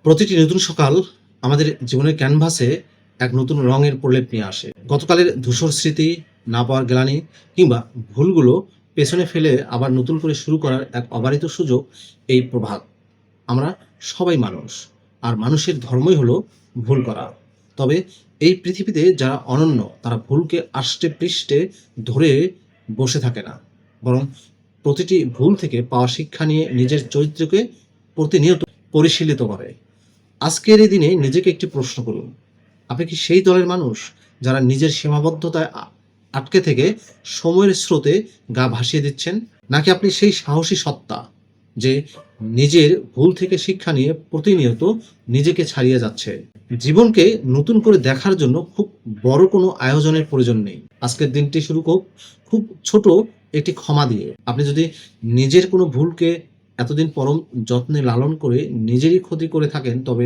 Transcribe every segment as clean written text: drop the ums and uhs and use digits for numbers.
প্রতিটি নতুন সকাল আমাদের জীবনের ক্যানভাসে এক নতুন রঙের প্রলেপ নিয়ে আসে। গতকালের ধূসর স্মৃতি, না পাওয়ার গ্লানি কিংবা ভুলগুলো পেছনে ফেলে আবার নতুন করে শুরু করার এক অবারিত সুযোগ এই প্রভাত। আমরা সবাই মানুষ, আর মানুষের ধর্মই হলো ভুল করা। তবে এই পৃথিবীতে যারা অনন্য তারা ভুলকে আষ্টে পৃষ্ঠে ধরে বসে থাকে না, বরং প্রতিটি ভুল থেকে পাওয়া শিক্ষা নিয়ে নিজের চরিত্রকে প্রতিনিয়ত পরিশীলিত করে। আজকের এই দিনে নিজেকে একটি প্রশ্ন করুন, আপনি কি সেই দলের মানুষ যারা নিজের সীমাবদ্ধতায় আটকে থেকে সময়ের স্রোতে গা ভাসিয়ে দিচ্ছেন, নাকি আপনি সেই সাহসী সত্তা যে নিজের ভুল থেকে শিক্ষা নিয়ে প্রতিনিয়ত নিজেকে ছাড়িয়ে যাচ্ছে? জীবনকে নতুন করে দেখার জন্য খুব বড় কোনো আয়োজনের প্রয়োজন নেই। আজকের দিনটি শুরু হোক খুব ছোট একটি ক্ষমা দিয়ে। আপনি যদি নিজের কোনো ভুলকে এতদিন পরম যত্নে লালন করে নিজেরই ক্ষতি করে থাকেন, তবে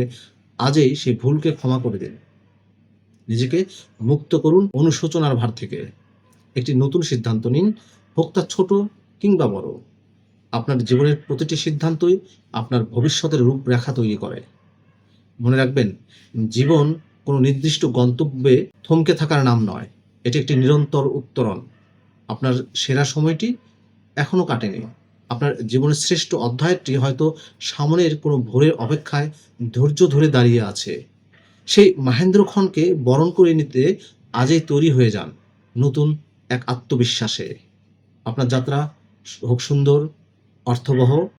আজই সেই ভুলকে ক্ষমা করে দিন। নিজেকে মুক্ত করুন অনুশোচনার ভার থেকে। একটি নতুন সিদ্ধান্ত নিন, হোক তা ছোট কিংবা বড়। আপনার জীবনের প্রতিটি সিদ্ধান্তই আপনার ভবিষ্যতের রূপরেখা তৈরি করে। মনে রাখবেন, জীবন কোনো নির্দিষ্ট গন্তব্যে থমকে থাকার নাম নয়, এটি একটি নিরন্তর উত্তরণ। আপনার সেরা সময়টি এখনো কাটেনি। আপনার জীবনের শ্রেষ্ঠ অধ্যায়টি হয়তো সামনের কোনো ভোরের অপেক্ষায় ধৈর্য ধরে দাঁড়িয়ে আছে। সেই মাহেন্দ্রক্ষণকে বরণ করে নিতে আজই তৈরি হয়ে যান নতুন এক আত্মবিশ্বাসে। আপনার যাত্রা হোক সুন্দর, অর্থবহ